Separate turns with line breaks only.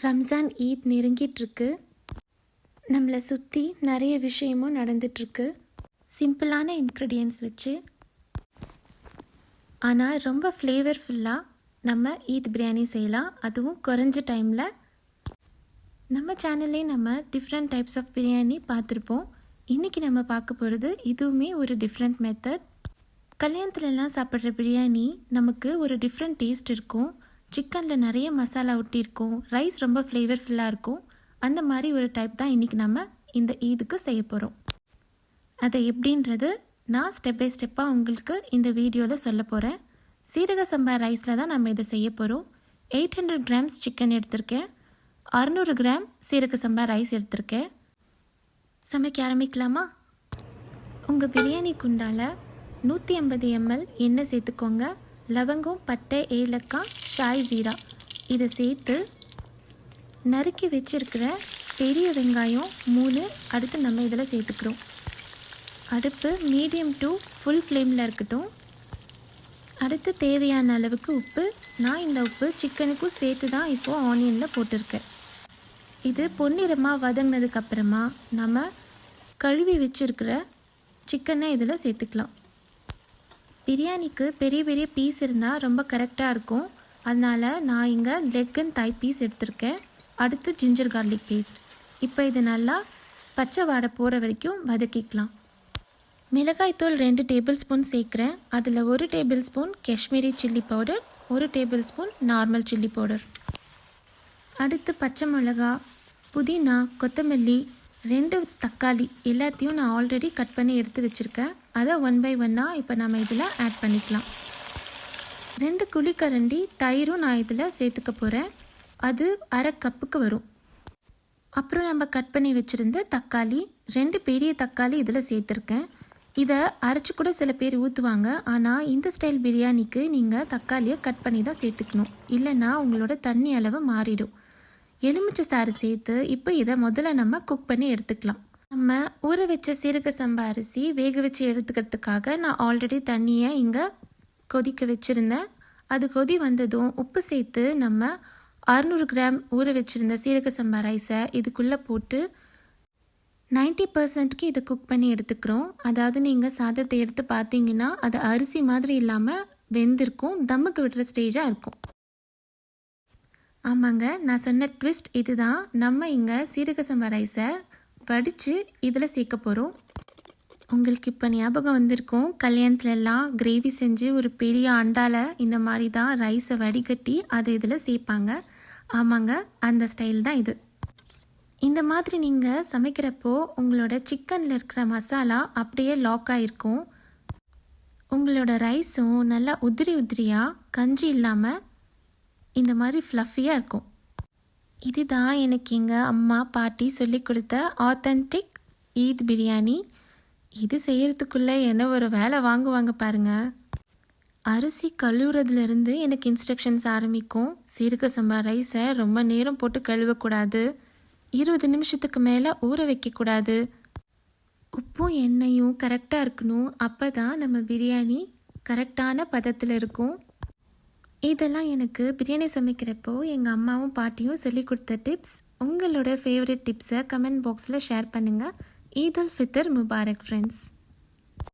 ரம்ஜான் ஈத் நெருங்கிட்டுருக்கு. நம்மளை சுற்றி நிறைய விஷயமும் நடந்துட்டுருக்கு. சிம்பிளான இன்க்ரீடியன்ட்ஸ் வச்சு ஆனால் ரொம்ப ஃப்ளேவர்ஃபுல்லாக நம்ம ஈத் பிரியாணி செய்யலாம். அதுவும் குறைஞ்ச டைமில். நம்ம சேனல்லே நம்ம டிஃப்ரெண்ட் டைப்ஸ் ஆஃப் பிரியாணி பார்த்துருப்போம். இன்றைக்கி நம்ம பார்க்க போகிறது இதுவுமே ஒரு டிஃப்ரெண்ட் மெத்தட். கல்யாணத்துலலாம் சாப்பிட்ற பிரியாணி நமக்கு ஒரு டிஃப்ரெண்ட் டேஸ்ட் இருக்கும். சிக்கனில் நிறைய மசாலா ஒட்டியிருக்கும், ரைஸ் ரொம்ப ஃப்ளேவர்ஃபுல்லாக இருக்கும். அந்த மாதிரி ஒரு டைப் தான் இன்றைக்கி நம்ம இந்த ஈதுக்கு செய்ய போகிறோம். அதை எப்படின்றது நான் ஸ்டெப் பை ஸ்டெப்பாக உங்களுக்கு இந்த வீடியோவில் சொல்ல போகிறேன். சீரக சம்பா ரைஸில் தான் நம்ம இதை செய்ய போகிறோம். 800 கிராம்ஸ் சிக்கன் எடுத்திருக்கேன், 600 கிராம் சீரக சம்பா ரைஸ் எடுத்திருக்கேன். சமைக்க ஆரம்பிக்கலாமா? உங்கள் பிரியாணி குண்டால் 150 ml எண்ணெய் சேர்த்துக்கோங்க. லவங்கம், பட்டை, ஏலக்காய், ஷாய் ஜீரா இதை சேர்த்து நறுக்கி வச்சுருக்கிற பெரிய வெங்காயம் 3 அடுத்து நம்ம இதில் சேர்த்துக்கிறோம். அடுப்பு மீடியம் டு ஃபுல் ஃப்ளேமில் இருக்கட்டும். அடுத்து தேவையான அளவுக்கு உப்பு. நான் இந்த உப்பு சிக்கனுக்கும் சேர்த்து தான் இப்போது ஆனியனில் போட்டிருக்கேன். இது பொன்னிறமாக வதங்கினதுக்கப்புறமா நம்ம கழுவி வச்சுருக்கிற சிக்கனை இதில் சேர்த்துக்கலாம். பிரியாணிக்கு பெரிய பெரிய பீஸ் இருந்தால் ரொம்ப கரெக்டாக இருக்கும். அதனால் நான் இங்கே லெக் அண்ட் தை பீஸ் எடுத்திருக்கேன். அடுத்து ஜிஞ்சர் கார்லிக் பேஸ்ட். இப்போ இது நல்லா பச்சை வாடை போகிற வரைக்கும் வதக்கிக்கலாம். மிளகாய்த்தூள் 2 டேபிள் ஸ்பூன் சேர்க்குறேன். அதில் 1 table spoon Kashmiri chilli powder, 1 table spoon normal chilli powder. அடுத்து பச்சை மிளகா, புதினா, கொத்தமல்லி, 2 தக்காளி எல்லாத்தையும் நான் ஆல்ரெடி கட் பண்ணி எடுத்து வச்சுருக்கேன். அதை 1 by 1 இப்போ நம்ம இதில் ஆட் பண்ணிக்கலாம். 2 குழிக்கரண்டி தயிரும் நான் இதில் சேர்த்துக்க போகிறேன். அது அரை கப்புக்கு வரும். அப்புறம் நம்ம கட் பண்ணி வச்சுருந்த தக்காளி, 2 பெரிய தக்காளி இதில் சேர்த்துருக்கேன். இதை அரைச்சி கூட சில பேர் ஊற்றுவாங்க. ஆனால் இந்த ஸ்டைல் பிரியாணிக்கு நீங்கள் தக்காளியை கட் பண்ணி தான் சேர்த்துக்கணும், இல்லைன்னா உங்களோட தண்ணி அளவு மாறிடும். எலுமிச்சை சாறு சேர்த்து இப்போ இதை முதல்ல நம்ம குக் பண்ணி எடுத்துக்கலாம். நம்ம ஊற வச்ச சீரக சம்பா அரிசி வேக வச்சு எடுத்துக்கிறதுக்காக நான் ஆல்ரெடி தண்ணியை இங்கே கொதிக்க வச்சுருந்தேன். அது கொதி வந்ததும் உப்பு சேர்த்து நம்ம 600 கிராம் ஊற வச்சுருந்த சீரக சம்பா ரைஸை இதுக்குள்ளே போட்டு 90%க்கு இதை குக் பண்ணி எடுத்துக்கிறோம். அதாவது நீங்கள் சாதத்தை எடுத்து பார்த்தீங்கன்னா அது அரிசி மாதிரி இல்லாமல் வெந்திருக்கும், தம்முக்கு விடுற ஸ்டேஜாக இருக்கும். ஆமாங்க, நான் சொன்ன ட்விஸ்ட் இதுதான். நம்ம இங்கே சீரக சம்பா ரைஸை வடித்து இதில் சேர்க்க போகிறோம். உங்களுக்கு இப்போ ஞாபகம் வந்திருக்கும், கல்யாணத்துலலாம் கிரேவி செஞ்சு ஒரு பெரிய அண்டாவில் இந்த மாதிரி தான் ரைஸை வடிகட்டி அதை இதில் சேர்ப்பாங்க. ஆமாங்க, அந்த ஸ்டைல் தான் இது. இந்த மாதிரி நீங்கள் சமைக்கிறப்போ உங்களோட சிக்கனில் இருக்கிற மசாலா அப்படியே லாக் ஆகிருக்கும். உங்களோட ரைஸும் நல்லா உதிரி உதிரியாக கஞ்சி இல்லாமல் இந்த மாதிரி ஃப்ளஃபியாக இருக்கும். இதுதான் எனக்கு எங்கள் அம்மா பாட்டி சொல்லி கொடுத்த ஆத்தென்டிக் ஈத் பிரியாணி. இது செய்கிறதுக்குள்ளே என்ன ஒரு வேலை வாங்குவாங்க பாருங்கள். அரிசி கழுவுறதுலேருந்து எனக்கு இன்ஸ்ட்ரக்ஷன்ஸ் ஆரம்பிக்கும். சீரக சம்பா ரைஸை ரொம்ப நேரம் போட்டு கழுவக்கூடாது, 20 நிமிஷத்துக்கு மேலே ஊற வைக்கக்கூடாது, உப்பும் எண்ணெயும் கரெக்டாக இருக்கணும். அப்போ தான் நம்ம பிரியாணி கரெக்டான பதத்தில் இருக்கும். இதெல்லாம் எனக்கு பிரியாணி சமைக்கிறப்போ எங்கள் அம்மாவும் பாட்டியும் சொல்லி கொடுத்த டிப்ஸ். உங்களோட ஃபேவரட் டிப்ஸை கமெண்ட் பாக்ஸில் ஷேர் பண்ணுங்கள். Eid ul Fitr Mubarak friends.